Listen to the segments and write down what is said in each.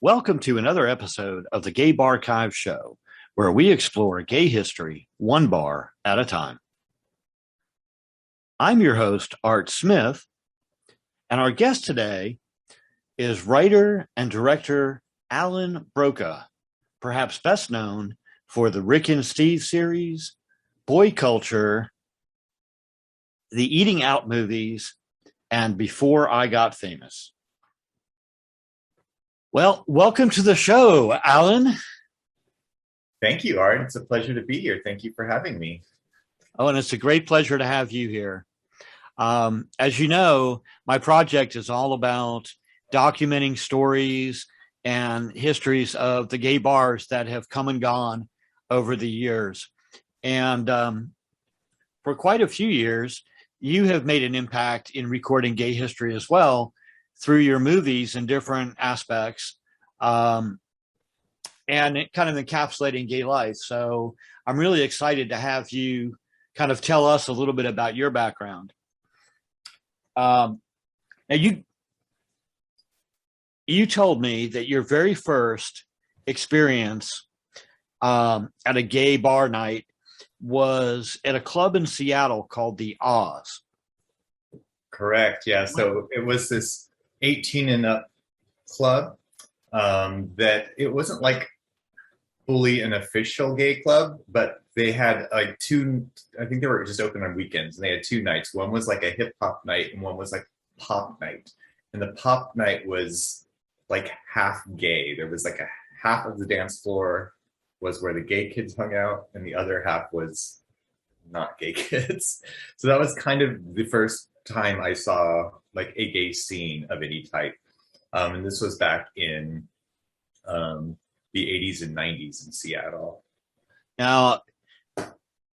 Welcome to another episode of the Gay Barchive Show, where we explore gay history one bar at a time. I'm your host, Art Smith, and our guest today is writer and director Allan Brocka, perhaps best known for the Rick and Steve series, Boy Culture, the Eating Out movies, and Before I Got Famous. Well, welcome to the show, Allan. Thank you, Art. It's a pleasure to be here. Thank you for having me. Oh, and it's a great pleasure to have you here. As you know, my project is all about documenting stories and histories of the gay bars that have come and gone over the years. And for quite a few years, you have made an impact in recording gay history as well through your movies in different aspects, and it kind of encapsulating gay life. So I'm really excited to have you kind of tell us a little bit about your background. Now you told me that your very first experience at a gay bar night was at a club in Seattle called the Oz. Correct. Yeah. So it was this 18 and up club that it wasn't like fully an official gay club, but they had like two, I think they were just open on weekends, and they had two nights. One was like a hip hop night and one was like pop night. And the pop night was like half gay. There was like a half of the dance floor was where the gay kids hung out, and the other half was not gay kids. So that was kind of the first time I saw like a gay scene of any type. And this was back in the 80s and 90s in Seattle. Now,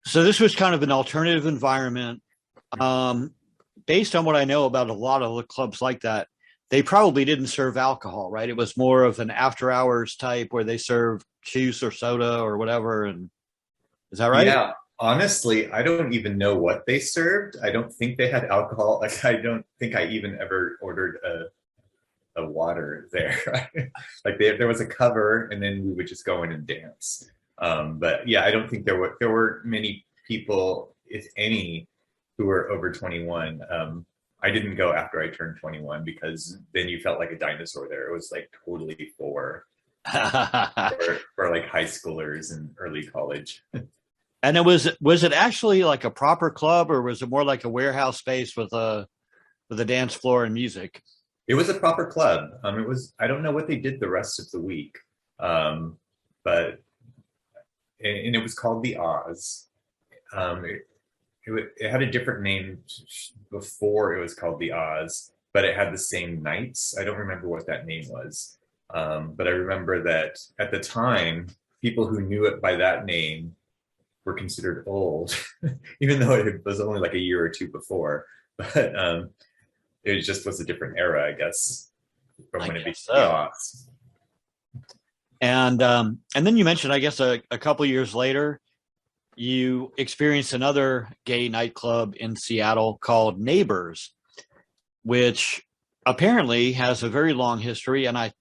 so this was kind of an alternative environment. Based on what I know about a lot of the clubs like that, they probably didn't serve alcohol, right? It was more of an after hours type where they served juice or soda or whatever. And is that right? Yeah. Honestly, I don't even know what they served. I don't think they had alcohol. Like, I don't think I even ever ordered a water there. Like there was a cover, and then we would just go in and dance. But yeah, I don't think there were many people, if any, who were over 21. I didn't go after I turned 21 because then you felt like a dinosaur there. It was like totally for like high schoolers and early college. And was it actually like a proper club, or was it more like a warehouse space with a dance floor and music? It was a proper club. It was, I don't know what they did the rest of the week, but it was called the Oz. It had a different name before it was called the Oz, but it had the same nights. I don't remember what that name was, but I remember that at the time, people who knew it by that name were considered old, even though it was only like a year or two before. But it just was a different era, I guess, from when it became the Oz. And then you mentioned, I guess, a couple years later, you experienced another gay nightclub in Seattle called Neighbors, which apparently has a very long history. And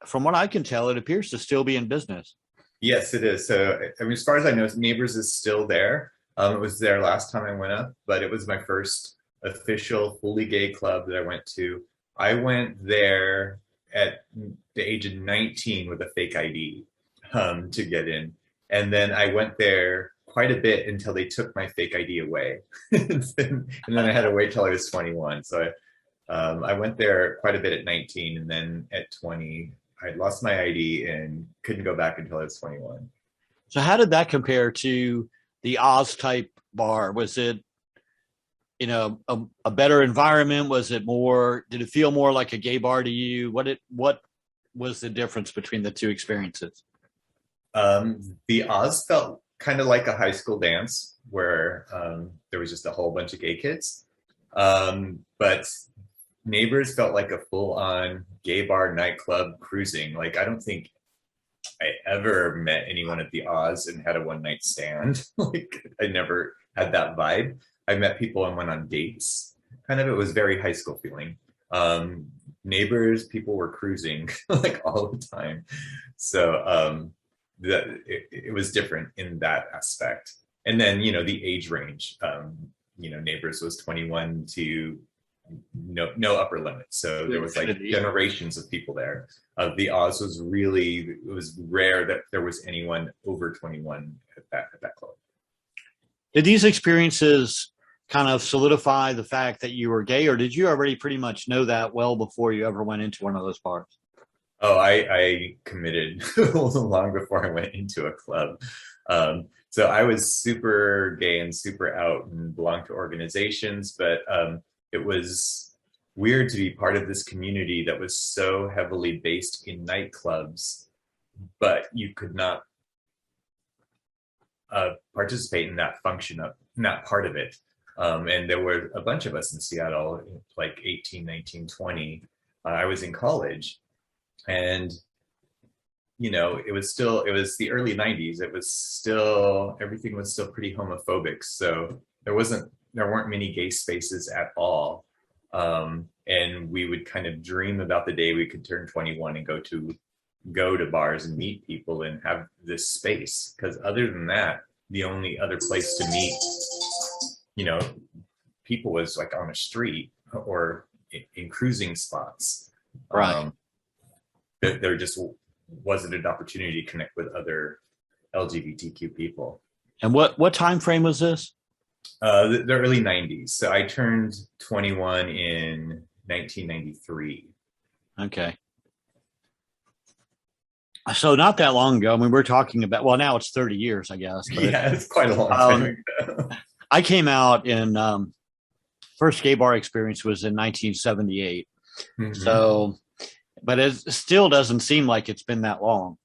from what I can tell, it appears to still be in business. Yes, it is. So, I mean, as far as I know, Neighbors is still there. It was there last time I went up, but it was my first official fully gay club that I went to. I went there at the age of 19 with a fake ID to get in. And then I went there quite a bit until they took my fake ID away. and then I had to wait till I was 21. So I went there quite a bit at 19, and then at 20, I lost my ID and couldn't go back until I was 21. So how did that compare to the Oz type bar? Was it, a better environment? Did it feel more like a gay bar to you? What was the difference between the two experiences? The Oz felt kind of like a high school dance where there was just a whole bunch of gay kids. But Neighbors felt like a full-on gay bar nightclub cruising. Like, I don't think I ever met anyone at the Oz and had a one-night stand. Like, I never had that vibe. I met people and went on dates. Kind of, it was very high school feeling. neighbors, people were cruising like all the time. So that it was different in that aspect. And then, the age range, neighbors was 21 to no upper limit. So there was like generations of people there. The Oz was it was rare that there was anyone over 21 at that club. Did these experiences kind of solidify the fact that you were gay, or did you already pretty much know that well before you ever went into one of those bars? Oh, I committed long before I went into a club. So I was super gay and super out and belonged to organizations, but it was weird to be part of this community that was so heavily based in nightclubs, but you could not participate in that function of not part of it. And there were a bunch of us in Seattle, like 18, 19, 20. I was in college, and it was the early 90s. Everything was still pretty homophobic. So there weren't many gay spaces at all. And we would kind of dream about the day we could turn 21 and go to bars and meet people and have this space. Because other than that, the only other place to meet, people was like on a street or in cruising spots. Right. There just wasn't an opportunity to connect with other LGBTQ people. And what time frame was this? The early 90s. So I turned 21 in 1993. Okay. So not that long ago. I mean, we're talking about, well, now it's 30 years, I guess. But it's quite a long time ago. I came out in, first gay bar experience was in 1978. Mm-hmm. So, but it still doesn't seem like it's been that long.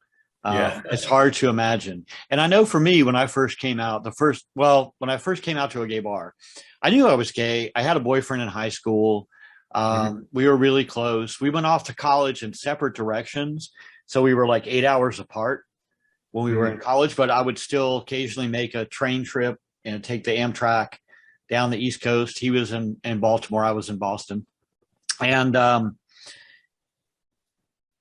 It's hard to imagine. And I know for me, when I first came out, when I first came out to a gay bar, I knew I was gay. I had a boyfriend in high school. We were really close. We went off to college in separate directions. So we were like 8 hours apart when we were in college, but I would still occasionally make a train trip and take the Amtrak down the East Coast. He was in Baltimore. I was in Boston. And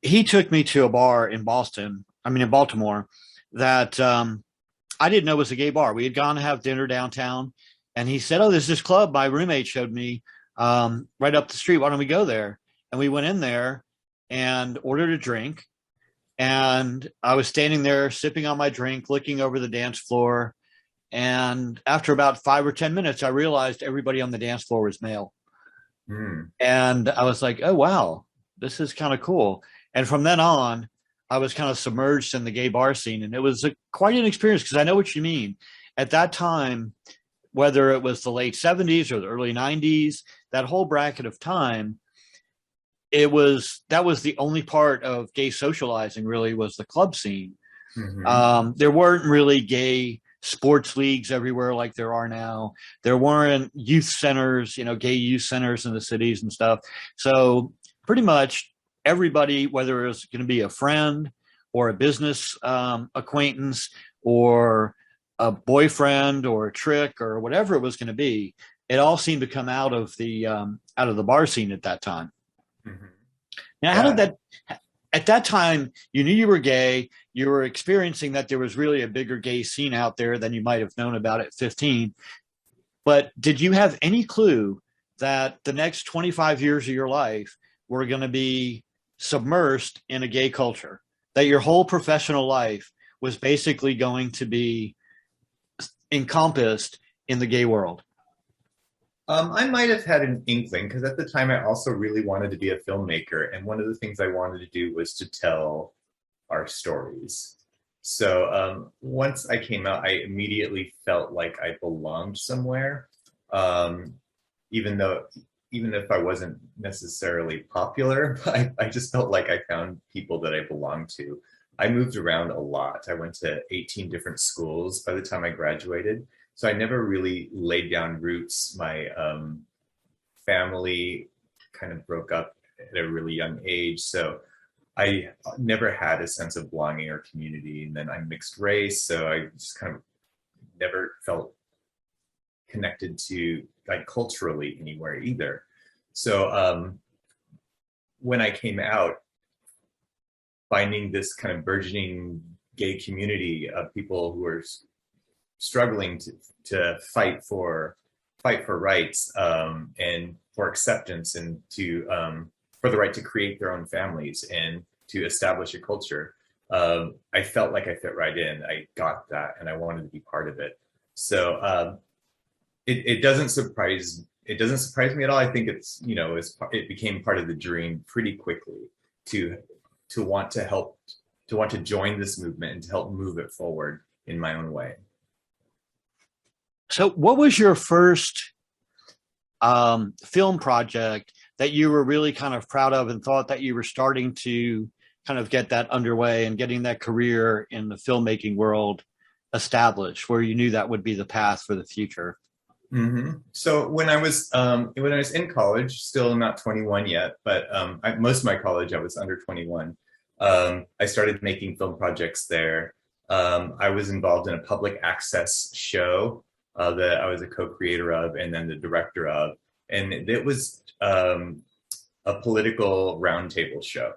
he took me to a bar in Baltimore, that I didn't know was a gay bar. We had gone to have dinner downtown, and he said, "Oh, there's this club my roommate showed me right up the street. Why don't we go there?" And we went in there and ordered a drink. And I was standing there sipping on my drink, looking over the dance floor. And after about 5 or 10 minutes, I realized everybody on the dance floor was male. And I was like, oh, wow, this is kind of cool. And from then on, I was kind of submerged in the gay bar scene. And it was quite an experience, because I know what you mean. At that time, whether it was the late 70s or the early 90s, that whole bracket of time, that was the only part of gay socializing, really, was the club scene. There weren't really gay sports leagues everywhere like there are now. There weren't youth centers, gay youth centers in the cities and stuff. So pretty much everybody, whether it was going to be a friend or a business acquaintance or a boyfriend or a trick or whatever it was going to be, it all seemed to come out of the bar scene at that time. Now, how did that, at that time, you knew you were gay, you were experiencing that there was really a bigger gay scene out there than you might have known about at 15. But did you have any clue that the next 25 years of your life were going to be submersed in a gay culture? That your whole professional life was basically going to be encompassed in the gay world? I might have had an inkling, because at the time I also really wanted to be a filmmaker. And one of the things I wanted to do was to tell our stories. So once I came out, I immediately felt like I belonged somewhere, even if I wasn't necessarily popular. I just felt like I found people that I belonged to. I moved around a lot. I went to 18 different schools by the time I graduated. So I never really laid down roots. My family kind of broke up at a really young age. So I never had a sense of belonging or community. And then I'm mixed race. So I just kind of never felt connected to, like, culturally anywhere either. So when I came out, finding this kind of burgeoning gay community of people who are struggling to fight for rights, and for acceptance, and to for the right to create their own families and to establish a culture. I felt like I fit right in. I got that, and I wanted to be part of it. So it doesn't surprise me at all. I think it's, it became part of the dream pretty quickly to want to help, to want to join this movement and to help move it forward in my own way. So what was your first film project that you were really kind of proud of and thought that you were starting to kind of get that underway and getting that career in the filmmaking world established, where you knew that would be the path for the future? Mm-hmm. So when I was in college, still not 21 yet, but most of my college I was under 21. I started making film projects there. I was involved in a public access show that I was a co-creator of and then the director of, and it was a political roundtable show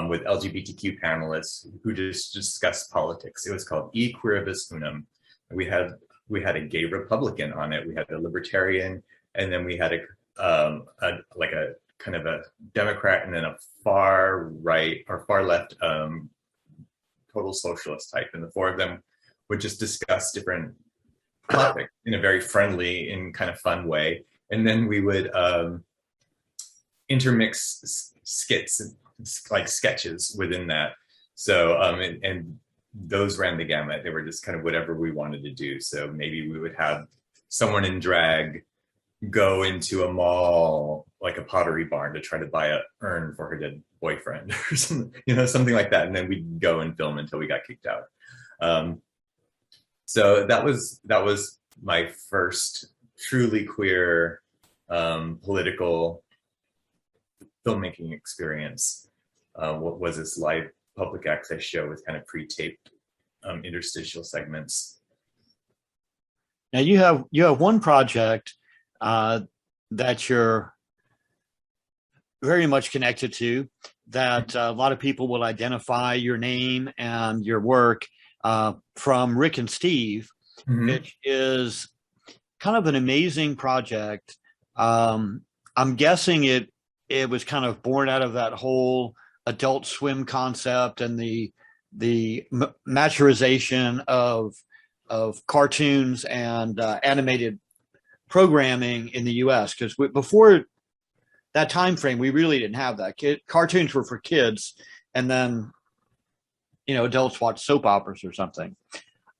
with LGBTQ panelists who just discussed politics. It was called E Queeribus Unum. We had a gay Republican on it. We had a libertarian, and then we had a kind of a Democrat, and then a far right or far left total socialist type. And the four of them would just discuss different topics in a very friendly and kind of fun way. And then we would intermix skits, like sketches within that. So and those ran the gamut. They were just kind of whatever we wanted to do. So maybe we would have someone in drag go into a mall, like a Pottery Barn, to try to buy a urn for her dead boyfriend or something like that. And then we'd go and film until we got kicked out. So that was my first truly queer political filmmaking experience. What was this live public access show with kind of pre-taped interstitial segments. Now you have one project that you're very much connected to, that a lot of people will identify your name and your work from Rick and Steve, mm-hmm. which is kind of an amazing project. I'm guessing it was kind of born out of that whole Adult Swim concept and the maturization of cartoons and animated programming in the U.S. Because before that time frame, we really didn't have that. Cartoons were for kids, and then adults watch soap operas or something.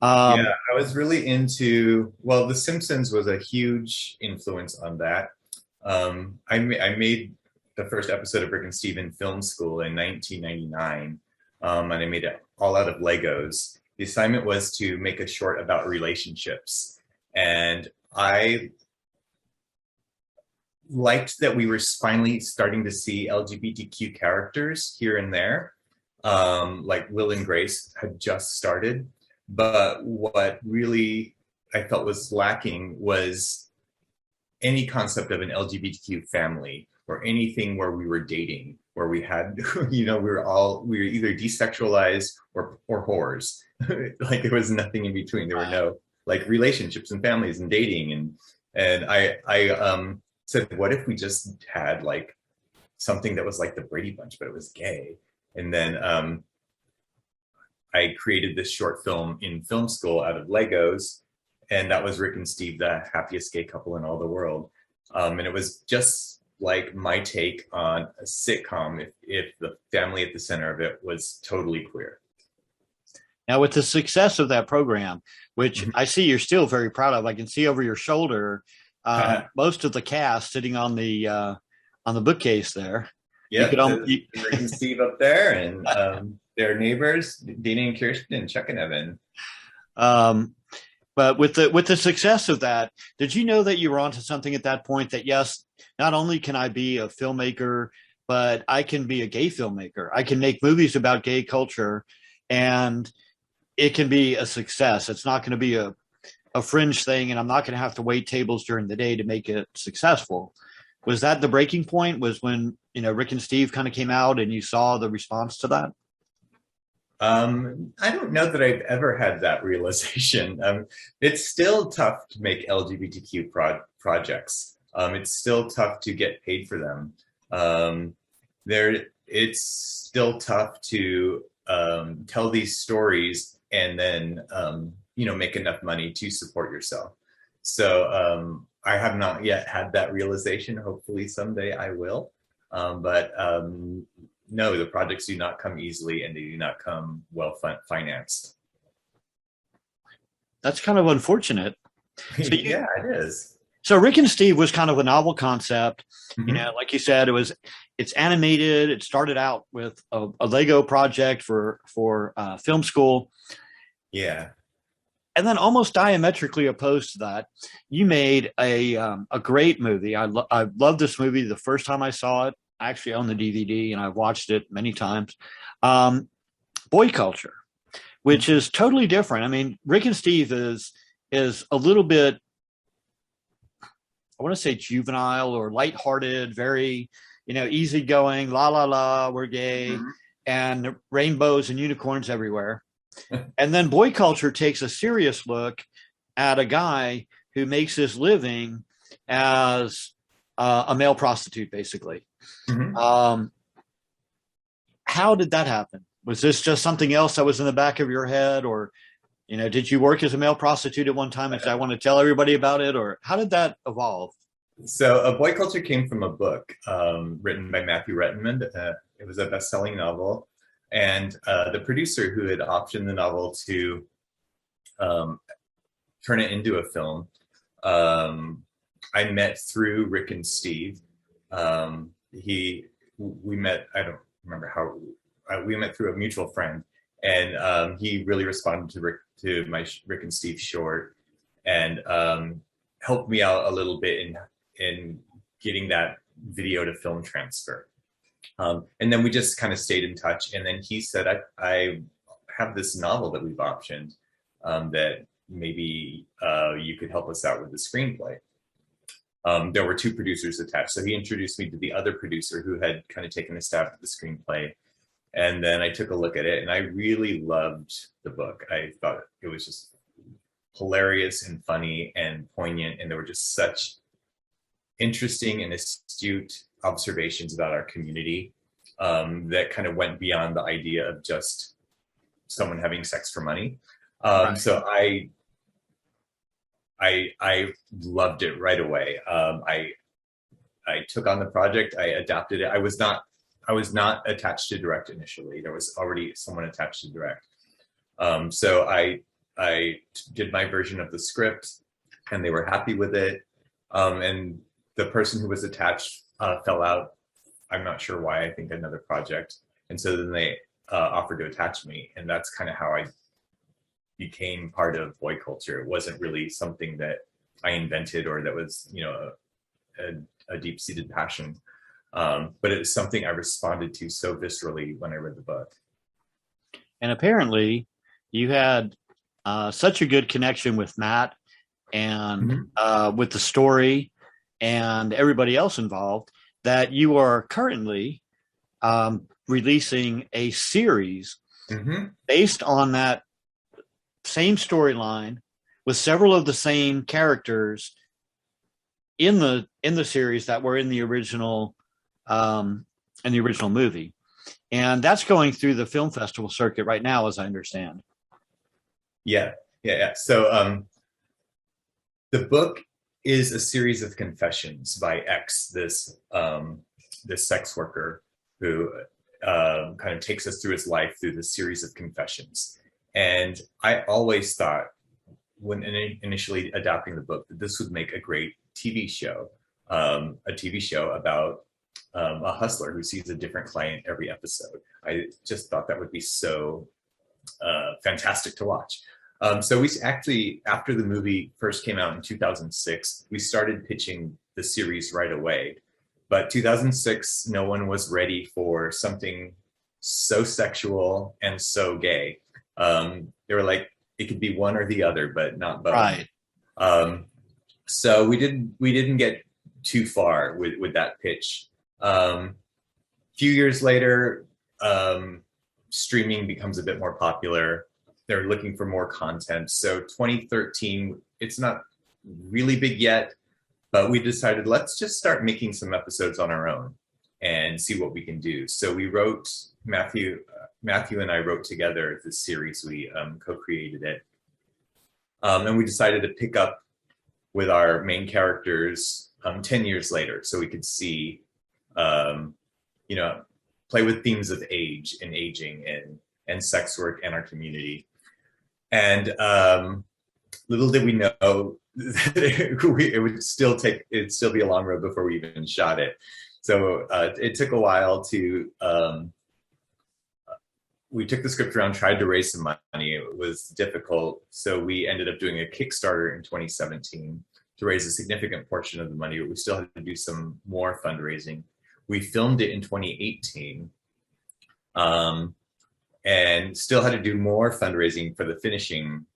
I was really into. Well, The Simpsons was a huge influence on that. I made the first episode of Rick and Steve in film school in 1999, and I made it all out of Legos. The assignment was to make a short about relationships, and I liked that we were finally starting to see LGBTQ characters here and there, like Will and Grace had just started, but what really I felt was lacking was any concept of an LGBTQ family, or anything where we were dating, where we had, we were either desexualized or whores. Like there was nothing in between. There were no like relationships and families and dating. And I said, what if we just had like something that was like the Brady Bunch, but it was gay? And then I created this short film in film school out of Legos. And that was Rick and Steve, the happiest gay couple in all the world. And it was just like my take on a sitcom if the family at the center of it was totally queer. Now, with the success of that program, which mm-hmm. I see you're still very proud of, I can see over your shoulder most of the cast sitting on the bookcase there. Yeah, Rick and Steve up there, and their neighbors, Dana and Kirsten, and Chuck and Evan. But with the success of that, did you know that you were onto something at that point? That yes, not only can I be a filmmaker, but I can be a gay filmmaker. I can make movies about gay culture, and it can be a success. It's not going to be a fringe thing, and I'm not going to have to wait tables during the day to make it successful. Was that the breaking point? Was when, Rick and Steve kind of came out and you saw the response to that? I don't know that I've ever had that realization. It's still tough to make LGBTQ projects. It's still tough to get paid for them. It's still tough to tell these stories and then make enough money to support yourself. So I have not yet had that realization. Hopefully someday I will. But no, the projects do not come easily, and they do not come well financed. That's kind of unfortunate. So yeah, it is. So Rick and Steve was kind of a novel concept. Mm-hmm. Like you said, it's animated. It started out with a Lego project for film school. Yeah. And then almost diametrically opposed to that, you made a great movie. I loved this movie the first time I saw it. I actually own the DVD and I've watched it many times. Boy Culture, which is totally different. I mean, Rick and Steve is a little bit, I want to say juvenile or lighthearted, very, easygoing, la, la, la, we're gay, mm-hmm. and rainbows and unicorns everywhere. And then Boy Culture takes a serious look at a guy who makes his living as a male prostitute, basically. Mm-hmm. How did that happen? Was this just something else that was in the back of your head, or, did you work as a male prostitute at one time and say, I want to tell everybody about it, or how did that evolve? So Boy Culture came from a book written by Matthew Rettenman. It was a best-selling novel. And the producer who had optioned the novel to turn it into a film, I met through Rick and Steve. We met, I don't remember how, we met through a mutual friend, and he really responded to my Rick and Steve short, and helped me out a little bit in getting that video to film transfer. And then we just kind of stayed in touch. And then he said, I have this novel that we've optioned that maybe you could help us out with the screenplay. There were 2 producers attached. So he introduced me to the other producer who had kind of taken a stab at the screenplay. And then I took a look at it and I really loved the book. I thought it was just hilarious and funny and poignant. And there were just such interesting and astute observations about our community that kind of went beyond the idea of just someone having sex for money. Right. So I loved it right away. I took on the project. I adapted it. I was not attached to direct initially. There was already someone attached to direct. So I did my version of the script, and they were happy with it. And the person who was attached fell out. I'm not sure why. I think another project. And so then they offered to attach me, and that's kind of how I became part of Boy Culture. It wasn't really something that I invented or that was, a deep-seated passion. But it was something I responded to so viscerally when I read the book. And apparently you had such a good connection with Matt and mm-hmm. With the story and everybody else involved that you are currently releasing a series mm-hmm. based on that same storyline with several of the same characters in the series that were in the original movie. And that's going through the film festival circuit right now, as I understand. Yeah. So the book is a series of confessions by X, this sex worker who kind of takes us through his life through this series of confessions. And I always thought, when initially adapting the book, that this would make a great TV show, a TV show about a hustler who sees a different client every episode. I just thought that would be so fantastic to watch. So we actually, after the movie first came out in 2006, we started pitching the series right away. But 2006, no one was ready for something so sexual and so gay. They were like, it could be one or the other, but not both. Right. So we didn't get too far with that pitch. Few years later, streaming becomes a bit more popular. They're looking for more content. So 2013, it's not really big yet, but we decided let's just start making some episodes on our own and see what we can do. So we wrote, Matthew and I wrote together this series. We co-created it. And we decided to pick up with our main characters 10 years later, so we could see, play with themes of age and aging and sex work and our community. And little did we know that it'd still be a long road before we even shot it. So it took a while to, we took the script around, tried to raise some money. It was difficult. So we ended up doing a Kickstarter in 2017 to raise a significant portion of the money, but we still had to do some more fundraising. We filmed it in 2018 and still had to do more fundraising for the finishing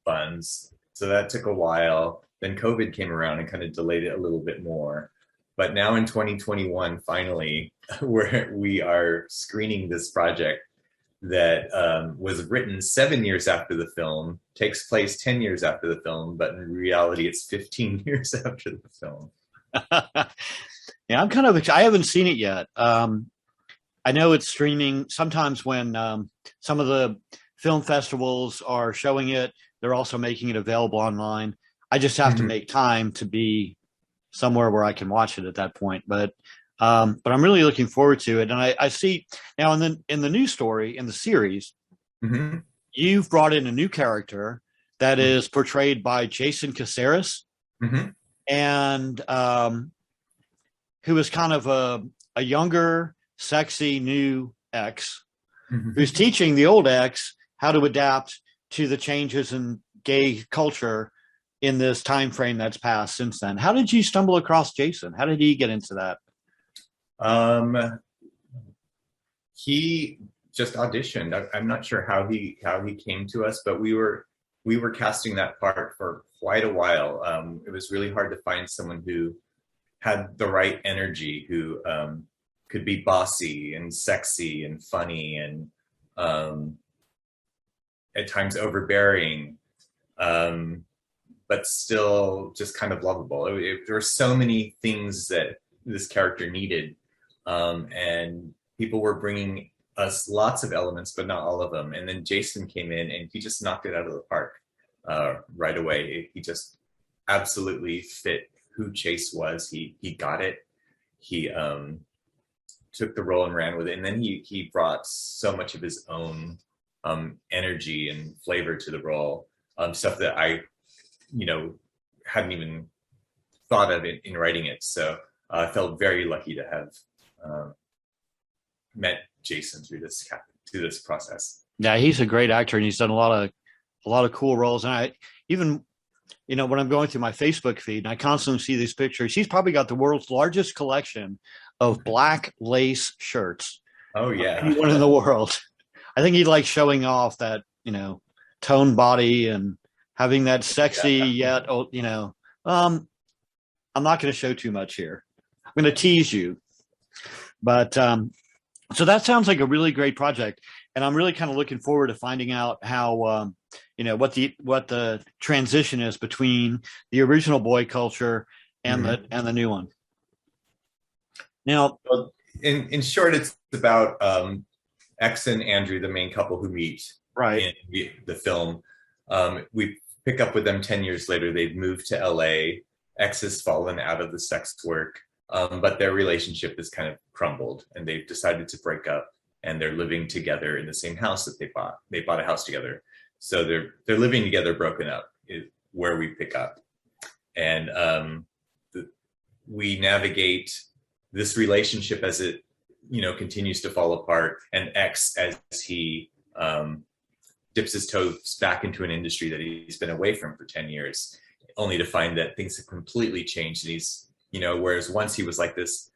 funds. So that took a while. Then COVID came around and kind of delayed it a little bit more. But now in 2021, finally, we are screening this project that was written 7 years after the film, takes place 10 years after the film, but in reality, it's 15 years after the film. Yeah, I haven't seen it yet. I know it's streaming. Sometimes when some of the film festivals are showing it, they're also making it available online. I just have to make time to be somewhere where I can watch it at that point. But I'm really looking forward to it. And I see now in the new story, in the series, you've brought in a new character that is portrayed by Jason Caceres, and who is kind of a younger, sexy new ex who's teaching the old ex how to adapt to the changes in gay culture in this time frame that's passed since then. How did you stumble across Jason? How did he get into that? He just auditioned. I'm not sure how he came to us, but we were casting that part for quite a while. It was really hard to find someone who had the right energy, who could be bossy and sexy and funny and at times overbearing, but still just kind of lovable. There were so many things that this character needed, and people were bringing us lots of elements, but not all of them. And then Jason came in and he just knocked it out of the park right away. He just absolutely fit who Chase was. He got it. He took the role and ran with it. And then he brought so much of his own energy and flavor to the role, stuff that I, hadn't even thought of in writing it. So I felt very lucky to have met Jason through this process. Yeah, he's a great actor, and he's done a lot of cool roles. And I even, when I'm going through my Facebook feed, and I constantly see these pictures, he's probably got the world's largest collection of black lace shirts. Oh yeah, anyone in the world. I think he likes showing off that toned body and having that sexy yet I'm not going to show too much here. I'm going to tease you, but so that sounds like a really great project, and I'm really kind of looking forward to finding out how what the transition is between the original boy culture and the new one. Now, in short, it's about X and Andrew, the main couple who meet in the film. We pick up with them 10 years later. They've moved to LA. X has fallen out of the sex work, but their relationship has kind of crumbled, and they've decided to break up, and they're living together in the same house that they bought. They bought a house together. So they're living together, broken up, is where we pick up. And we navigate this relationship as it continues to fall apart, and X, as he dips his toes back into an industry that he's been away from for 10 years, only to find that things have completely changed. And he's, whereas once he was like this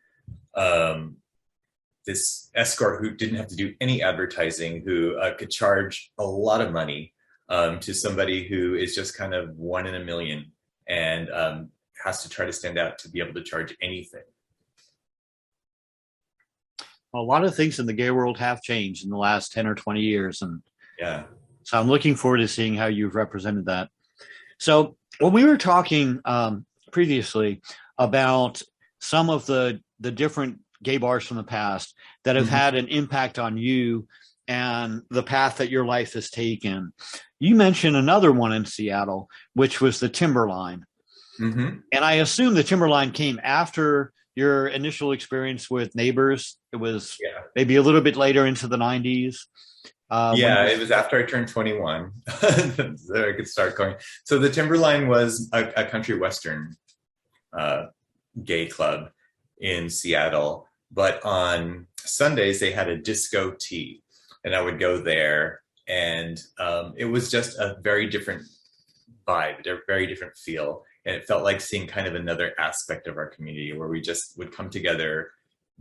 escort who didn't have to do any advertising, who could charge a lot of money, to somebody who is just kind of one in a million, and has to try to stand out to be able to charge anything. A lot of things in the gay world have changed in the last 10 or 20 years. And Yeah. so I'm looking forward to seeing how you've represented that. So when we were talking previously about some of the different gay bars from the past that have had an impact on you and the path that your life has taken, you mentioned another one in Seattle, which was the Timberline. And I assume the Timberline came after your initial experience with Neighbors. It was maybe a little bit later into the 90s. It was after I turned 21 so I could start going. So the Timberline was a country western gay club in Seattle, but on Sundays they had a disco tea, and I would go there, and it was just a very different vibe, a very different feel, and it felt like seeing kind of another aspect of our community where we just would come together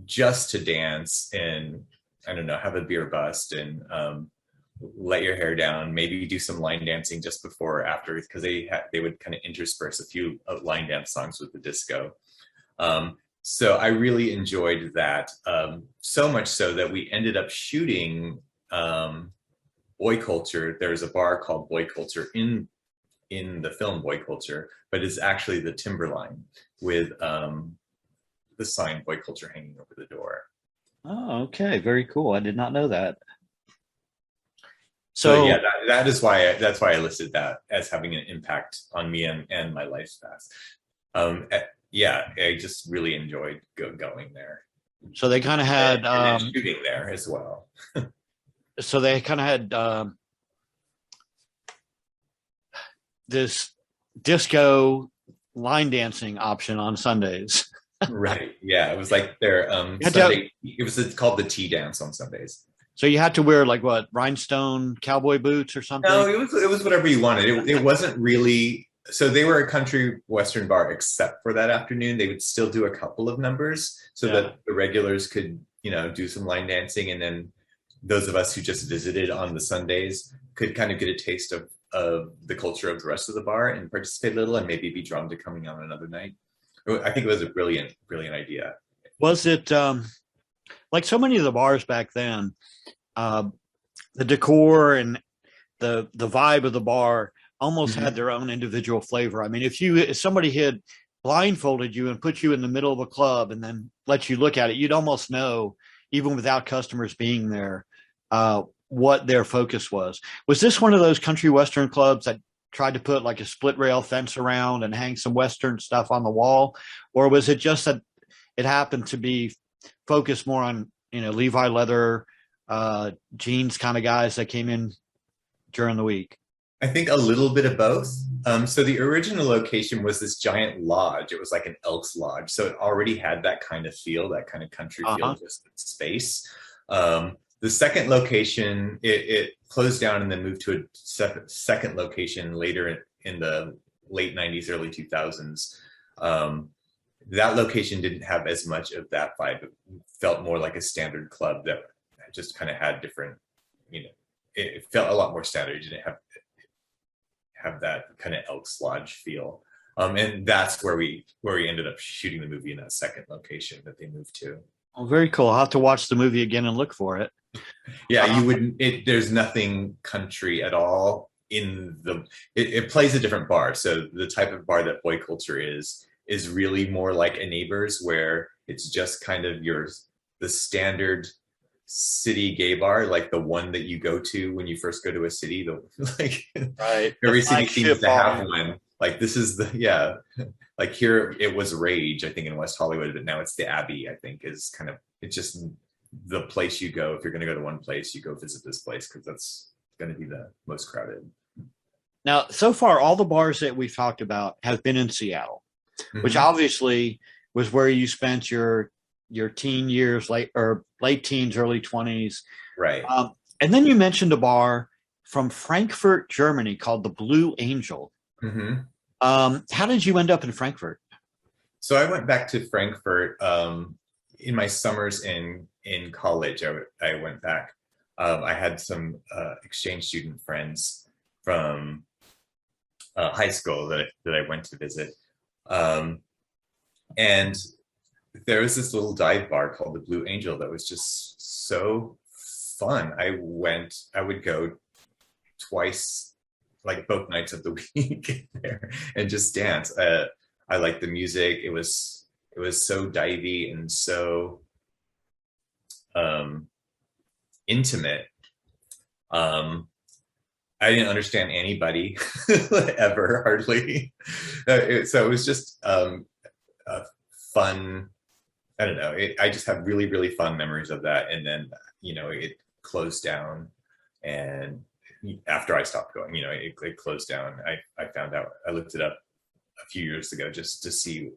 just to dance and, I don't know, have a beer bust and let your hair down, maybe do some line dancing just before or after, because they would kind of intersperse a few line dance songs with the disco. So I really enjoyed that, so much so that we ended up shooting Boy Culture. There's a bar called Boy Culture in the film Boy Culture, but it's actually the Timberline with the sign Boy Culture hanging over the door. Oh, okay. Very cool. I did not know that. So yeah, that's why I listed that as having an impact on me and my life's past. I just really enjoyed going there. So they kind of had and shooting there as well. So they kind of had this disco line dancing option on Sundays. Right. Yeah, it was like their Sunday. It was called the tea dance on Sundays. So you had to wear like what, rhinestone cowboy boots or something? No, it was whatever you wanted. It wasn't really. So they were a country western bar, except for that afternoon. They would still do a couple of numbers so that the regulars could, do some line dancing, and then those of us who just visited on the Sundays could kind of get a taste of the culture of the rest of the bar and participate a little, and maybe be drawn to coming on another night. I think it was a brilliant idea. Was it like so many of the bars back then? The decor and the vibe of the bar almost had their own individual flavor. I mean, if somebody had blindfolded you and put you in the middle of a club and then let you look at it, you'd almost know, even without customers being there, what their focus was. Was this one of those country western clubs that tried to put like a split rail fence around and hang some western stuff on the wall, or was it just that it happened to be focused more on Levi leather jeans kind of guys that came in during the week? I think a little bit of both. So the original location was this giant lodge. It was like an Elks Lodge, so it already had that kind of feel, that kind of country feel, just space. The second location, it closed down and then moved to a second location later in the late 90s, early 2000s. That location didn't have as much of that vibe. It felt more like a standard club that just kind of had different, it felt a lot more standard. It didn't have that kind of Elks Lodge feel. And that's where we ended up shooting the movie, in that second location that they moved to. Oh, very cool. I'll have to watch the movie again and look for it. Yeah, you wouldn't. There's nothing country at all in the. It plays a different bar. So the type of bar that Boy Culture is really more like a Neighbors, where it's just kind of the standard city gay bar, like the one that you go to when you first go to a city. Right. Every city seems to have one. Like this is like here it was Rage, I think, in West Hollywood, but now it's the Abbey. I think is kind of, it's just the place you go if you're going to go to one place. You go visit this place because that's going to be the most crowded. Now, so far, all the bars that we've talked about have been in Seattle, which obviously was where you spent your teen years, late teens, early 20s. Right. And then you mentioned a bar from Frankfurt, Germany called the Blue Angel. How did you end up in Frankfurt? So I went back to Frankfurt in my summers in college. I went back. I had some exchange student friends from high school that I went to visit. Um, and there was this little dive bar called the Blue Angel that was just so fun. I would go twice, like both nights of the week there, and just dance. I liked the music. It was so divey and so intimate. I didn't understand anybody ever, hardly. So it was just a fun. I don't know. I just have really, really fun memories of that. And then, it closed down. And after I stopped going, it closed down. I found out, I looked it up a few years ago just to see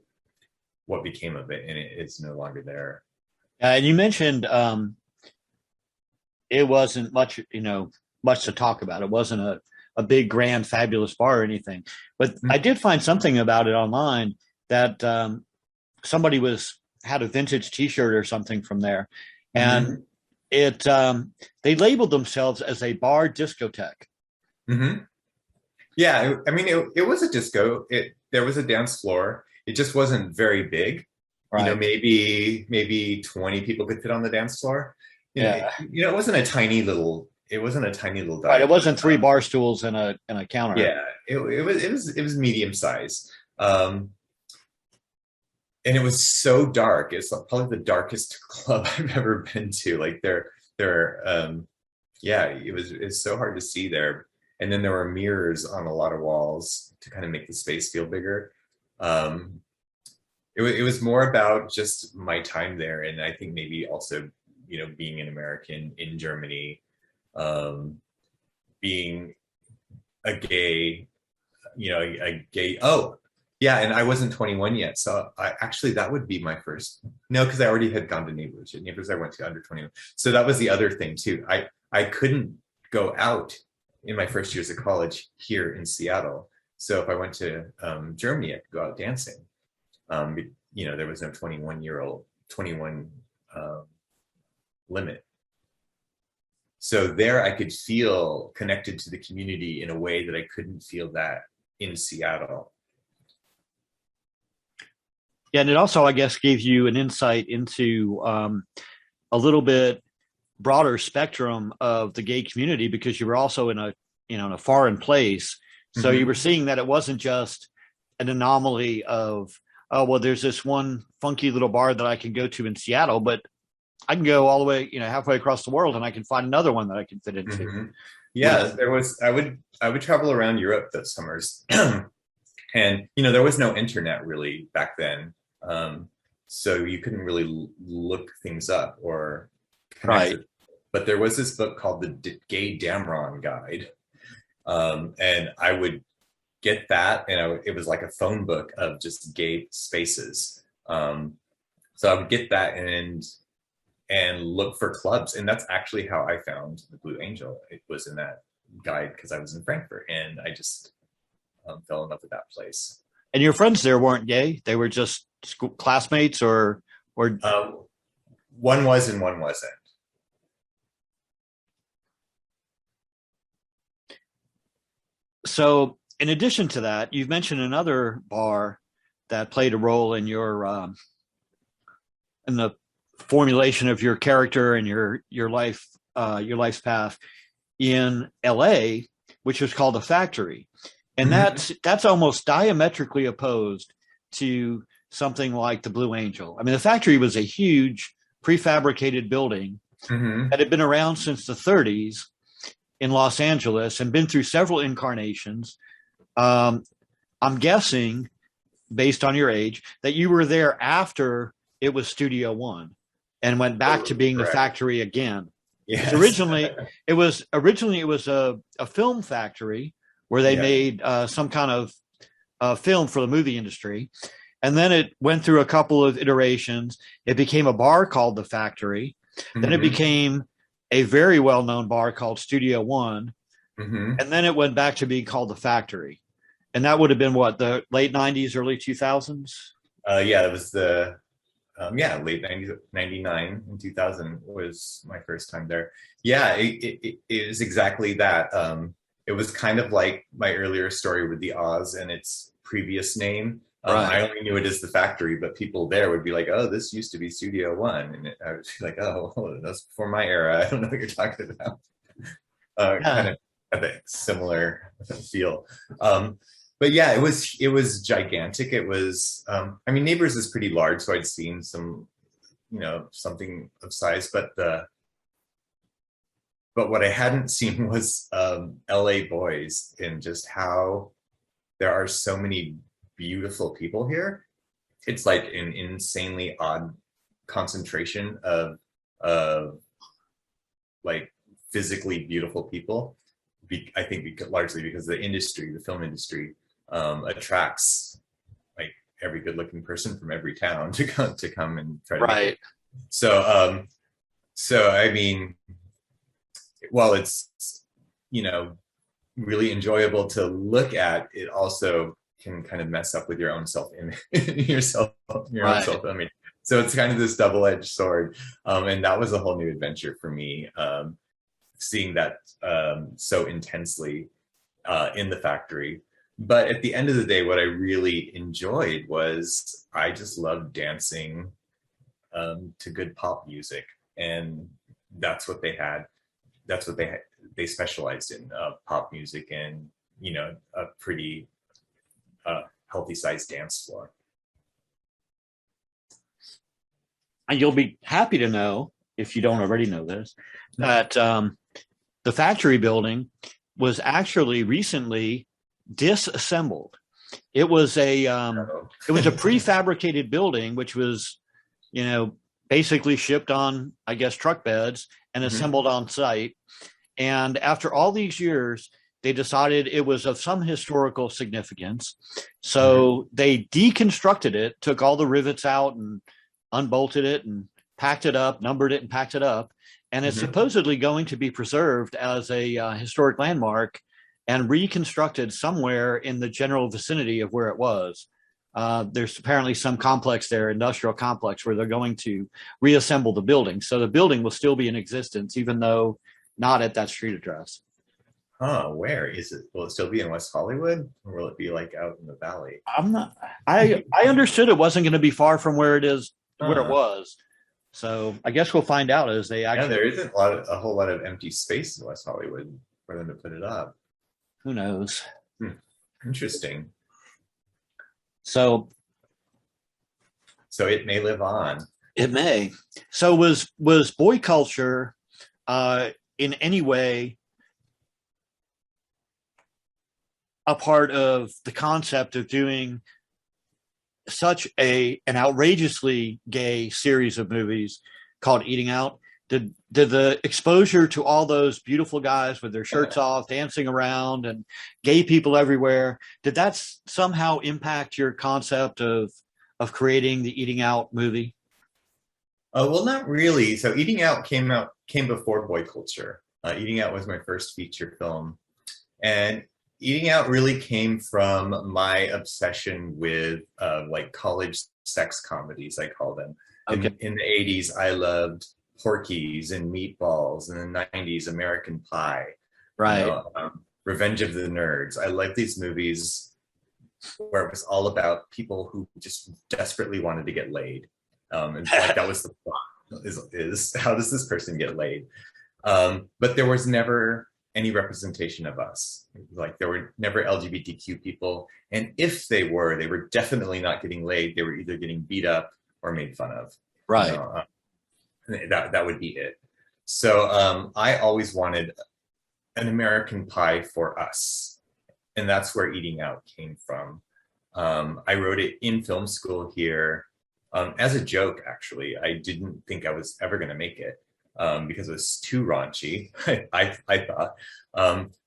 what became of it. And it's no longer there. And you mentioned it wasn't much, much to talk about. It wasn't a big, grand, fabulous bar or anything. But I did find something about it online that somebody had a vintage T-shirt or something from there, and they labeled themselves as a bar discotheque. Mm-hmm. Yeah, I mean, it was a disco. There was a dance floor. It just wasn't very big. Right. Maybe 20 people could fit on the dance floor. It wasn't a tiny little. It wasn't a tiny little. Right. It wasn't 3 bar stools and a counter. Yeah, it was medium size. And it was so dark. It's probably the darkest club I've ever been to. Like it's so hard to see there. And then there were mirrors on a lot of walls to kind of make the space feel bigger. It was more about just my time there, and I think maybe also being an American in Germany, being a gay, a gay. Oh, yeah, and I wasn't 21 yet, so that would be my first. No, because I already had gone to Neighbors. At Neighbors, I went to under 21. So that was the other thing too. I couldn't go out in my first years of college here in Seattle. So if I went to Germany, I could go out dancing. There was no 21 limit. So there I could feel connected to the community in a way that I couldn't feel that in Seattle. Yeah, and it also, I guess, gave you an insight into a little bit broader spectrum of the gay community, because you were also in a foreign place. So you were seeing that it wasn't just an anomaly of, oh, well, there's this one funky little bar that I can go to in Seattle, but I can go all the way, halfway across the world, and I can find another one that I can fit into. Mm-hmm. Yeah, I would travel around Europe those summers. And, there was no internet really back then. So you couldn't really look things up or connect. Right. But there was this book called the Gay Damron Guide. And I would get that, and it was like a phone book of just gay spaces. So I would get that and look for clubs. And that's actually how I found the Blue Angel. It was in that guide because I was in Frankfurt, and I just fell in love with that place. And your friends there weren't gay? They were just school classmates, or one was and one wasn't. So in addition to that, you've mentioned another bar that played a role in your in the formulation of your character and your life's path in LA, which was called The Factory. And that's almost diametrically opposed to something like the Blue Angel. I mean, the Factory was a huge prefabricated building that had been around since the 30s in Los Angeles and been through several incarnations. I'm guessing, based on your age, that you were there after it was Studio One and went back to being Correct. The Factory again. Yes. Originally it was a film factory where they made some kind of film for the movie industry. And then it went through a couple of iterations. It became a bar called The Factory. Then it became a very well-known bar called Studio One. And then it went back to being called The Factory. And that would have been what, the late 90s, early 2000s? Yeah, it was the late 90s, 99 and 2000 was my first time there. Yeah, it was exactly that. It was kind of like my earlier story with the Oz and its previous name. I only knew it as the Factory, but people there would be like, "Oh, this used to be Studio One," and I was like, "Oh, that's before my era. I don't know what you're talking about." Kind of have a similar feel. But yeah, it was gigantic. It was, I mean, Neighbors is pretty large, so I'd seen some, something of size, but what I hadn't seen was LA Boys, and just how there are so many beautiful people here. It's like an insanely odd concentration of like physically beautiful people. I think largely because the film industry, attracts like every good-looking person from every town to come and try to right. So I mean, while it's really enjoyable to look at, it also can kind of mess up with your own self-image, own self-image. So it's kind of this double-edged sword, and that was a whole new adventure for me, seeing that so intensely in the Factory. But at the end of the day, what I really enjoyed was I just loved dancing to good pop music, and that's what they had. That's what they specialized in, pop music, and a pretty healthy sized dance floor. And you'll be happy to know, if you don't already know this, that the Factory building was actually recently disassembled. It was a prefabricated building, which was, basically shipped on, I guess, truck beds and assembled on site. And after all these years, they decided it was of some historical significance. So they deconstructed it, took all the rivets out and unbolted it and packed it up, numbered it and packed it up. And it's supposedly going to be preserved as a historic landmark and reconstructed somewhere in the general vicinity of where it was. There's apparently some complex there, industrial complex, where they're going to reassemble the building. So the building will still be in existence, even though not at that street address. Where is it? Will it still be in West Hollywood, or will it be like out in the valley? I understood it wasn't going to be far from where it is, where it was. So I guess we'll find out as they actually. Yeah, there isn't a whole lot of empty space in West Hollywood for them to put it up. Who knows? Interesting. So it may live on. It may. So was boy culture in any way a part of the concept of doing such an outrageously gay series of movies called Eating Out? Did the exposure to all those beautiful guys with their shirts off, dancing around, and gay people everywhere, did that somehow impact your concept of creating the Eating Out movie? Well, not really. So Eating Out came before Boy Culture. Eating Out was my first feature film, and Eating Out really came from my obsession with like college sex comedies, I call them. Okay. In the 80s, I loved Porky's and Meatballs, and the 90s, American Pie. Right. Revenge of the Nerds. I like these movies where it was all about people who just desperately wanted to get laid. And like that was the plot, is how does this person get laid? But there was never any representation of us. Like there were never LGBTQ people. And if they were definitely not getting laid. They were either getting beat up or made fun of. Right. That would be it. So I always wanted an American Pie for us. And that's where Eating Out came from. I wrote it in film school here as a joke, actually. I didn't think I was ever going to make it because it was too raunchy, I thought.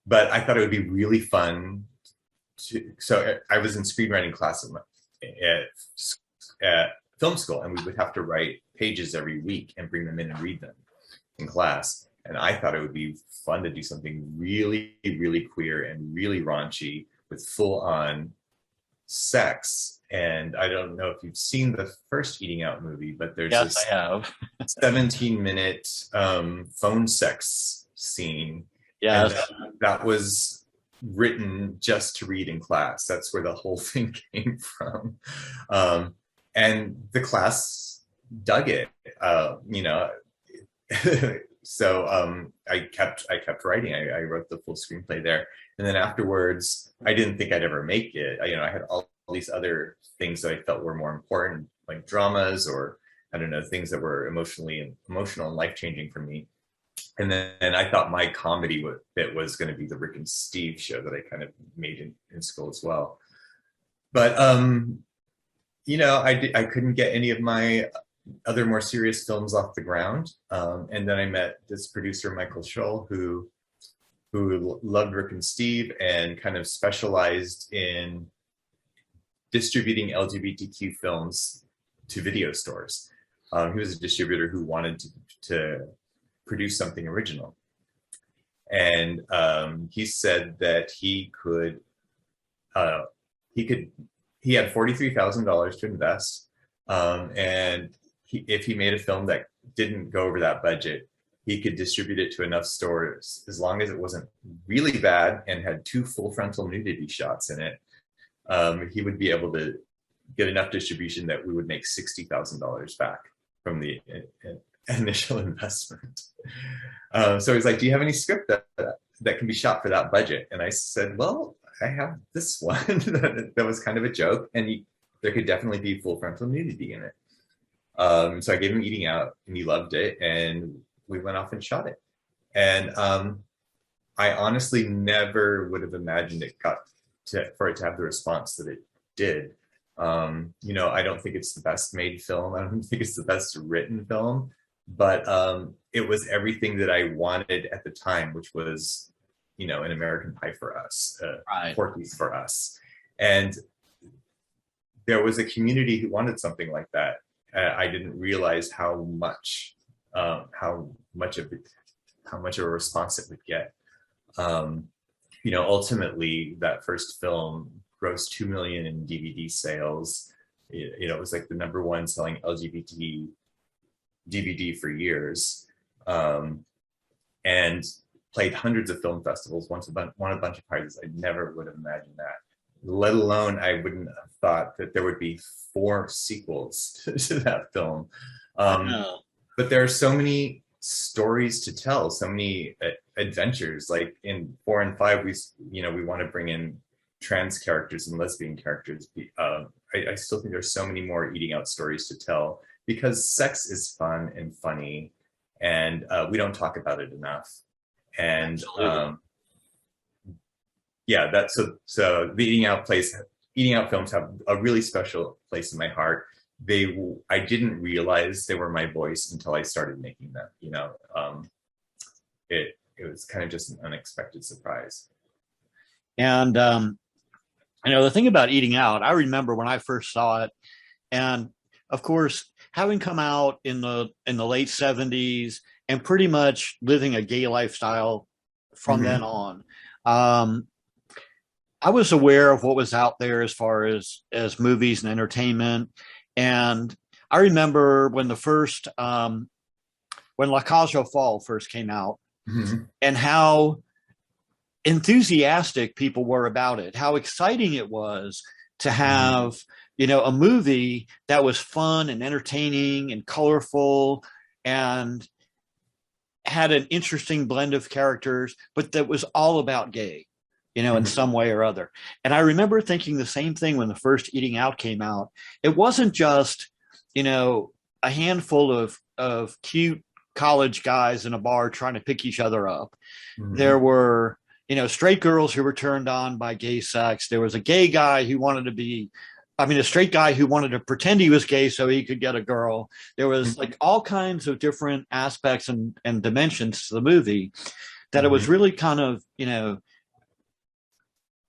But I thought it would be really fun. So I was in screenwriting class at film school, and we would have to write pages every week and bring them in and read them in class. And I thought it would be fun to do something really, really queer and really raunchy with full-on sex. And I don't know if you've seen the first Eating Out movie, but there's this I have. 17-minute phone sex scene. Yes. And that was written just to read in class. That's where the whole thing came from. And the class dug it, you know. So I kept writing. I wrote the full screenplay there. And then afterwards, I didn't think I'd ever make it. You know, I had all these other things that I felt were more important, like dramas, or I don't know, things that were emotional and life-changing for me. And then I thought my comedy bit was going to be the Rick and Steve show that I kind of made in school as well. But you know, I couldn't get any of my other more serious films off the ground. And then I met this producer, Michael Scholl, who loved Rick and Steve and kind of specialized in distributing LGBTQ films to video stores. He was a distributor who wanted to produce something original. And he said that he had $43,000 to invest. And if he made a film that didn't go over that budget, he could distribute it to enough stores, as long as it wasn't really bad and had 2 full frontal nudity shots in it. He would be able to get enough distribution that we would make $60,000 back from the initial investment. So he's like, do you have any script that can be shot for that budget? And I said, well, I have this one that was kind of a joke, and there could definitely be full frontal nudity in it. So I gave him Eating Out, and he loved it, and we went off and shot it. And I honestly never would have imagined for it to have the response that it did. You know, I don't think it's the best made film. I don't think it's the best written film, but it was everything that I wanted at the time, which was, you know, an American Pie for us, Right. Porky's for us. And there was a community who wanted something like that. I didn't realize how much of a response it would get. You know, ultimately, that first film grossed 2 million in DVD sales. You know, it was like the #1 selling LGBT DVD for years, and played hundreds of film festivals. Won a bunch of prizes. I never would have imagined that. Let alone, I wouldn't have thought that there would be 4 sequels to that film. But there are so many stories to tell, so many adventures. Like in 4 and 5, we want to bring in trans characters and lesbian characters. I still think there's so many more Eating Out stories to tell, because sex is fun and funny, and we don't talk about it enough. And yeah, that's so the Eating Out films have a really special place in my heart. I didn't realize they were my voice until I started making them. You know, it was kind of just an unexpected surprise. And you know, the thing about Eating Out, I remember when I first saw it, and of course, having come out in the late 70s and pretty much living a gay lifestyle from then on, I was aware of what was out there as far as movies and entertainment. And I remember when when La Cage aux Folles first came out, and how enthusiastic people were about it, how exciting it was to have, you know, a movie that was fun and entertaining and colorful and had an interesting blend of characters, but that was all about gay, you know, in some way or other. And I remember thinking the same thing when the first Eating Out came out. It wasn't just, you know, a handful of cute college guys in a bar trying to pick each other up. There were, you know, straight girls who were turned on by gay sex. There was a gay guy who a straight guy who wanted to pretend he was gay so he could get a girl. There was like all kinds of different aspects and dimensions to the movie that it was really kind of, you know,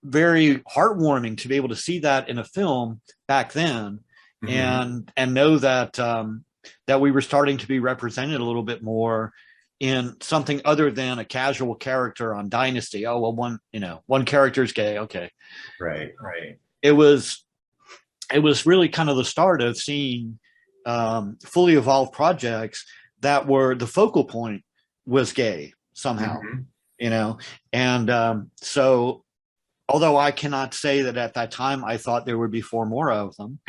very heartwarming to be able to see that in a film back then, and know that that we were starting to be represented a little bit more in something other than a casual character on Dynasty. Oh, well, one character's gay. Okay. Right. It was really kind of the start of seeing fully evolved projects that were the focal point was gay somehow, you know? And so although I cannot say that at that time I thought there would be 4 more of them.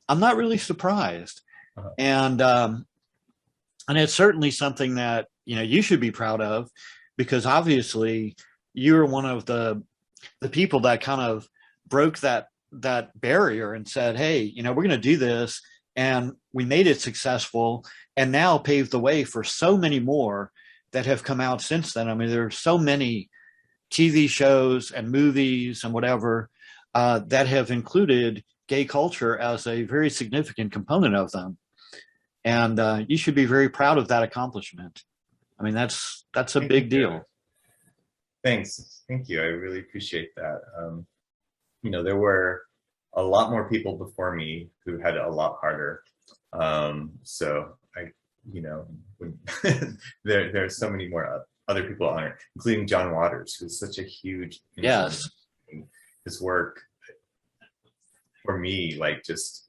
I'm not really surprised. Uh-huh. And it's certainly something that, you should be proud of, because obviously you're one of the people that kind of broke that barrier and said, hey, we're going to do this, and we made it successful, and now paved the way for so many more that have come out since then. I mean, there are so many TV shows and movies and whatever that have included gay culture as a very significant component of them. And you should be very proud of that accomplishment. I mean, that's a big deal. Thanks. Thank you. I really appreciate that. There were a lot more people before me who had it a lot harder. So there are so many more other people on it, including John Waters, who's such a huge influence. Yes. His work for me, like, just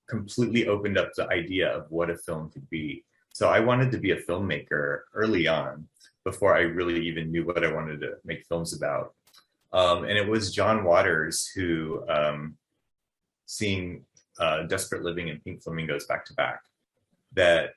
completely opened up the idea of what a film could be. So I wanted to be a filmmaker early on, before I really even knew what I wanted to make films about. And it was John Waters who, seeing Desperate Living and Pink Flamingos back to back, that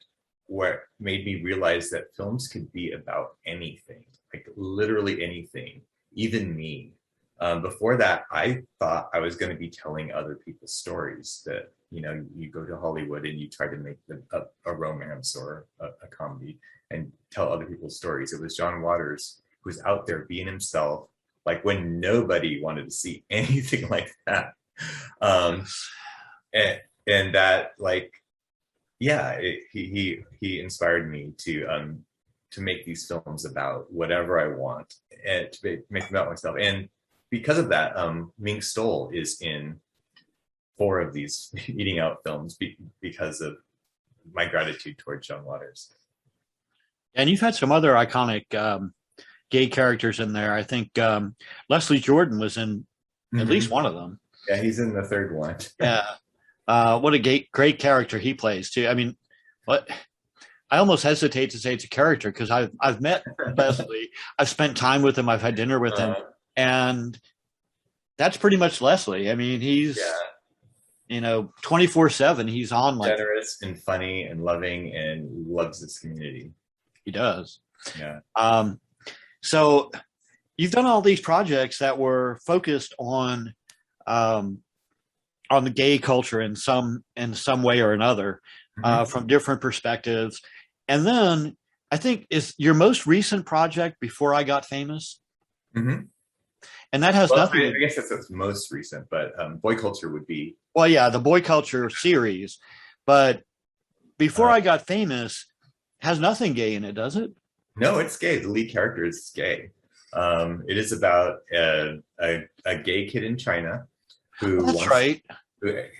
what made me realize that films could be about anything, like literally anything, even me. Before that, I thought I was going to be telling other people's stories, that, you go to Hollywood and you try to make a romance or a comedy and tell other people's stories. It was John Waters who was out there being himself, like when nobody wanted to see anything like that. And that, like, yeah, he inspired me to make these films about whatever I want, and to make them about myself. And because of that, Mink Stole is in 4 of these Eating Out films because of my gratitude toward John Waters. And you've had some other iconic gay characters in there. I think Leslie Jordan was in at least one of them. Yeah, he's in the 3rd one. Yeah. What a great character he plays too. I mean, I almost hesitate to say it's a character, because I've met Leslie. I've spent time with him. I've had dinner with him, and that's pretty much Leslie. I mean, he's 24/7. He's on, like, generous and funny and loving, and loves this community. He does. Yeah. So you've done all these projects that were focused on the gay culture in some way or another, from different perspectives. And then I think is your most recent project Before I Got Famous. Mm-hmm. And that has nothing. I guess that's most recent, but Boy Culture would be. Well, yeah, the Boy Culture series, but Before I Got Famous has nothing gay in it, does it? No, it's gay. The lead character is gay. It is about a gay kid in China who. That's right.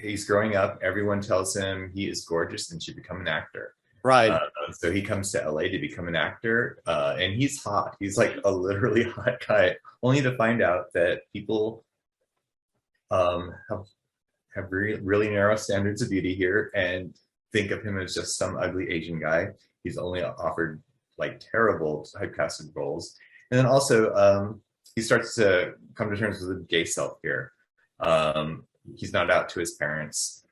He's growing up. Everyone tells him he is gorgeous and should become an actor. Right. So he comes to LA to become an actor, and he's hot. He's like a literally hot guy, only to find out that people have really narrow standards of beauty here and think of him as just some ugly Asian guy. He's only offered like terrible typecasted roles. And then also he starts to come to terms with his gay self here. He's not out to his parents.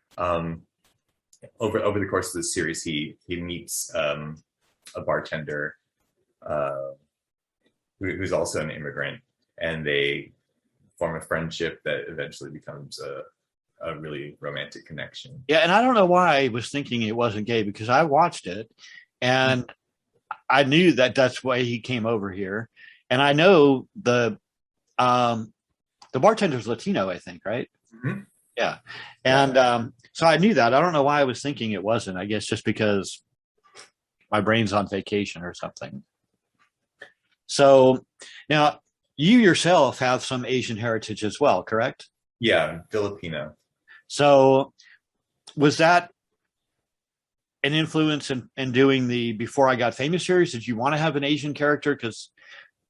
Over the course of this series, he meets a bartender who's also an immigrant, and they form a friendship that eventually becomes a really romantic connection. Yeah, and I don't know why I was thinking it wasn't gay, because I watched it and I knew that that's why he came over here, and I know the bartender's Latino, I think, right? Mm-hmm. Yeah. And so I knew that. I don't know why I was thinking it wasn't. I guess just because my brain's on vacation or something. So now you yourself have some Asian heritage as well, correct? Yeah, Filipino. So was that an influence in doing the Before I Got Famous series? Did you want to have an Asian character? Because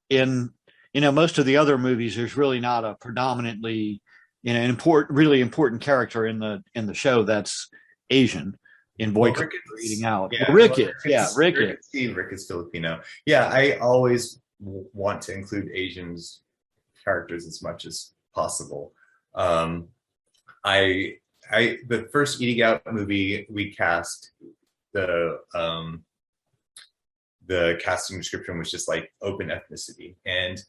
in, most of the other movies, there's really not a predominantly really important character in the show that's Asian. In Boy Culture Eating Out. Yeah, Rick is Filipino. Yeah, I always want to include Asians characters as much as possible. I the first Eating Out movie, we cast the casting description was just like open ethnicity, and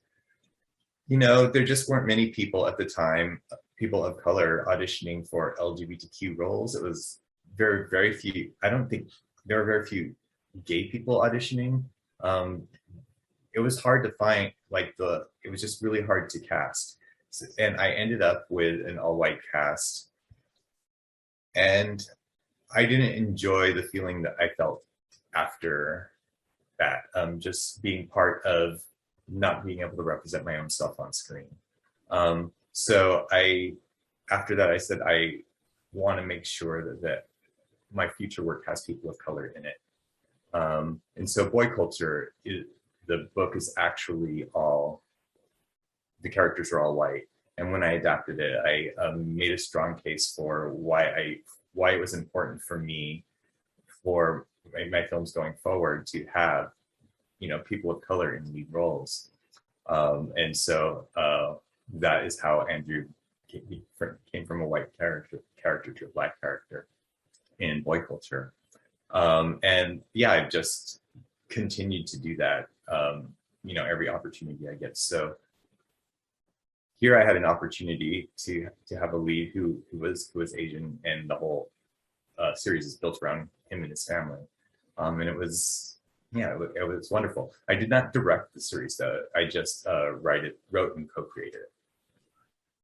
there just weren't many people at the time, people of color, auditioning for LGBTQ roles. It was very, very few. I don't think there were very few gay people auditioning. It was hard to find, it was just really hard to cast. And I ended up with an all-white cast. And I didn't enjoy the feeling that I felt after that, just being part of not being able to represent my own self on screen. So after that, I said, I want to make sure that my future work has people of color in it. And so Boy Culture, the book is actually the characters are all white. And when I adapted it, I made a strong case for why it was important for me, for my films going forward, to have people of color in lead roles. And so that is how Andrew came from a white character to a black character in Boy Culture. And yeah, I've just continued to do that, every opportunity I get. So here I had an opportunity to have a lead who was Asian, and the whole series is built around him and his family. And it was wonderful. I did not direct the series though. I just wrote and co-created it.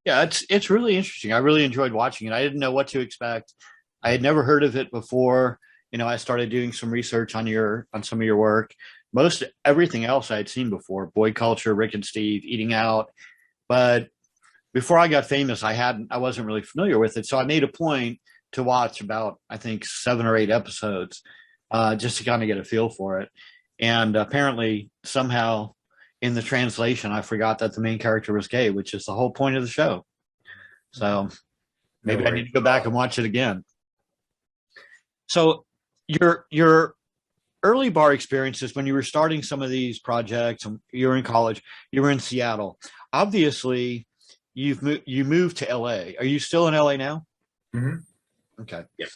Yeah, it's really interesting. I really enjoyed watching it. I didn't know what to expect. I had never heard of it before. I started doing some research on some of your work. Most everything else I had seen before: Boy Culture, Rick and Steve, Eating Out. But before I got famous, I wasn't really familiar with it. So I made a point to watch about, I think, 7 or 8 episodes, just to kind of get a feel for it. And apparently somehow in the translation, I forgot that the main character was gay, which is the whole point of the show. So maybe I need to go back and watch it again. So your early bar experiences, when you were starting some of these projects, you were in college, you were in Seattle. Obviously, you moved to LA. Are you still in LA now? Mm-hmm. Okay. Yeah.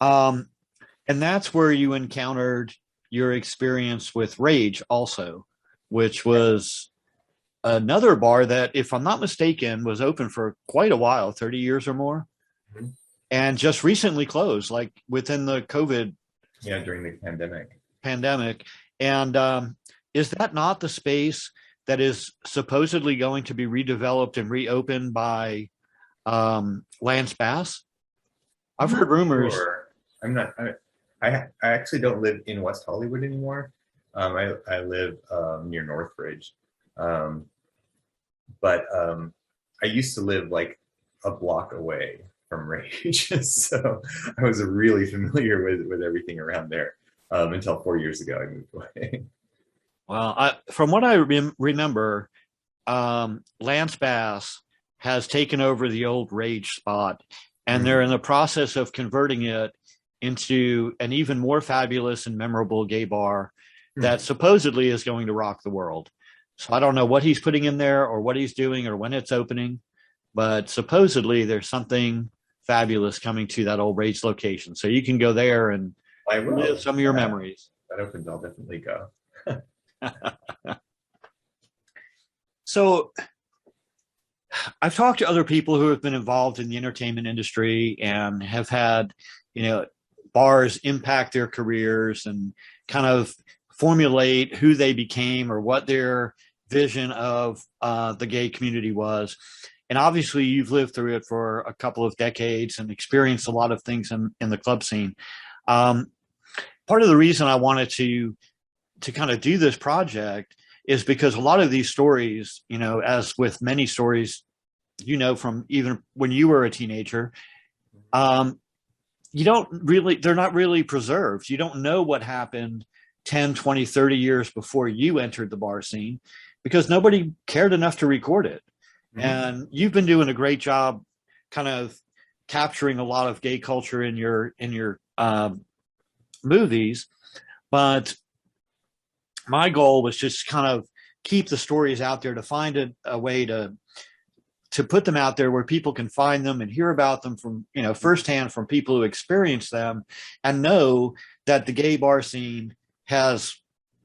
And that's where you encountered your experience with Rage also, which was another bar that, if I'm not mistaken, was open for quite a while, 30 years or more, mm-hmm. and just recently closed, like within the COVID. Yeah, during the pandemic. And is that not the space that is supposedly going to be redeveloped and reopened by Lance Bass? I've heard rumors. Sure. I'm not. I actually don't live in West Hollywood anymore. I live near Northbridge, but I used to live like a block away from Rage, so I was really familiar with everything around there until 4 years ago I moved away. Well, from what I remember, Lance Bass has taken over the old Rage spot, and mm-hmm. they're in the process of converting it into an even more fabulous and memorable gay bar mm-hmm. that supposedly is going to rock the world. So I don't know what he's putting in there or what he's doing or when it's opening, but supposedly there's something fabulous coming to that old Rage location. So you can go there and live some of your memories. That opens, I'll definitely go. So I've talked to other people who have been involved in the entertainment industry and have had, bars impact their careers and kind of formulate who they became or what their vision of the gay community was. And obviously you've lived through it for a couple of decades and experienced a lot of things in the club scene. Part of the reason I wanted to kind of do this project is because a lot of these stories, as with many stories, from even when you were a teenager, they're not really preserved. You don't know what happened 10, 20, 30 years before you entered the bar scene because nobody cared enough to record it. Mm-hmm. And you've been doing a great job kind of capturing a lot of gay culture in your movies. But my goal was just kind of keep the stories out there, to find a way to put them out there where people can find them and hear about them from, firsthand from people who experience them, and know that the gay bar scene has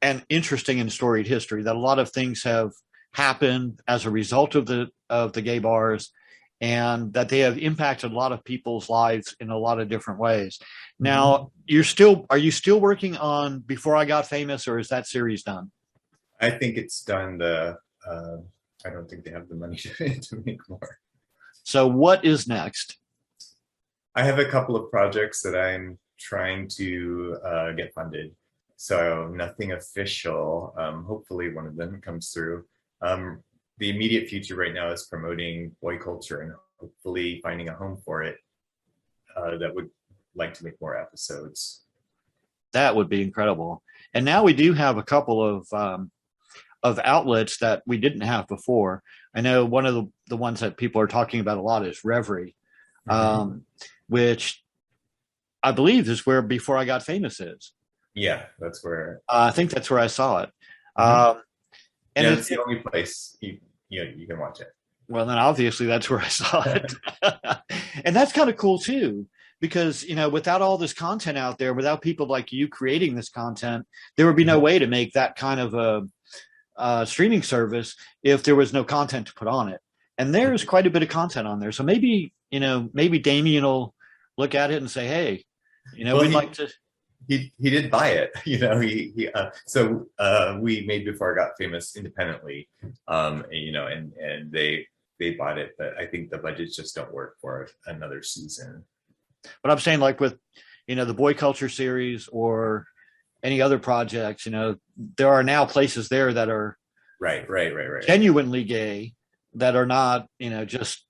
an interesting and storied history, that a lot of things have happened as a result of the gay bars, and that they have impacted a lot of people's lives in a lot of different ways. Now, are you still working on Before I Got Famous, or is that series done? I think it's done. I don't think they have the money to make more. So what is next? I have a couple of projects that I'm trying to get funded. So nothing official. Hopefully one of them comes through. The immediate future right now is promoting boy culture and hopefully finding a home for it that would like to make more episodes. That would be incredible. And now we do have a couple of outlets that we didn't have before. I know one of the ones that people are talking about a lot is Reverie, which I believe is where Before I Got Famous is. Yeah, that's where. I think that's where I saw it. And it's the only place you can watch it. Well, then obviously that's where I saw it. And that's kind of cool too, because, without all this content out there, without people like you creating this content, there would be no way to make that kind of a streaming service if there was no content to put on it. And there's quite a bit of content on there. So maybe Damien will look at it and say, hey, we'd like to. He did buy it, so we made Before I Got Famous independently, and they bought it, but I think the budgets just don't work for another season. But I'm saying, like with, the boy culture series or any other projects, there are now places there that are right genuinely gay, that are not, just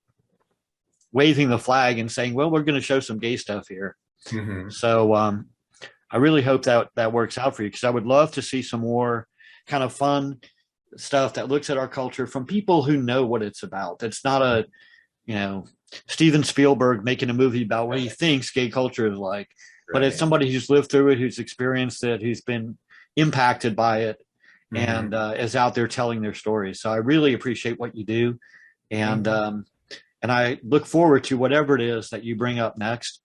waving the flag and saying, well, we're going to show some gay stuff here. So, I really hope that works out for you, because I would love to see some more kind of fun stuff that looks at our culture from people who know what it's about. It's not a, Steven Spielberg making a movie about what he thinks gay culture is like, but it's somebody who's lived through it, who's experienced it, who's been impacted by it, and is out there telling their stories. So I really appreciate what you do. And I look forward to whatever it is that you bring up next.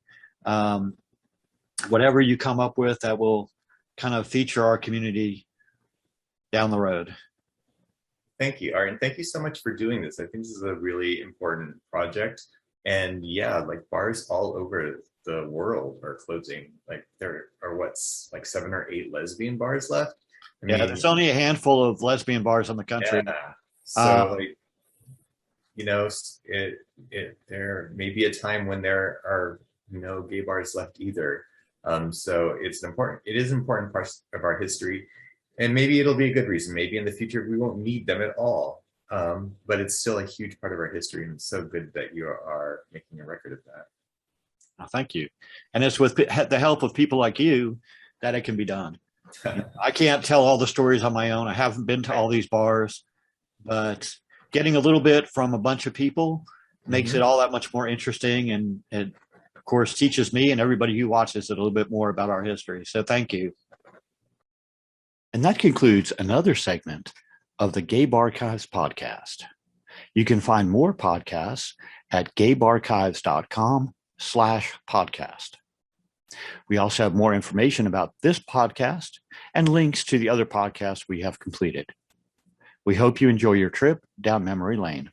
Whatever you come up with that will kind of feature our community down the road. Thank you, Art, and thank you so much for doing this. I think this is a really important project. And like bars all over the world are closing. Like there are 7 or 8 lesbian bars left. I mean, there's only a handful of lesbian bars in the country. Yeah. So there may be a time when there are no gay bars left either. So it is an important part of our history, and maybe it'll be a good reason. Maybe in the future we won't need them at all. But it's still a huge part of our history, and it's so good that you are making a record of that. Oh, thank you. And it's with the help of people like you that it can be done. I can't tell all the stories on my own. I haven't been to all these bars, but getting a little bit from a bunch of people makes it all that much more interesting, and it, of course, teaches me and everybody who watches it a little bit more about our history. So thank you. And that concludes another segment of the Gay Barchives podcast. You can find more podcasts at gaybarchives.com/podcast. We also have more information about this podcast and links to the other podcasts we have completed. We hope you enjoy your trip down memory lane.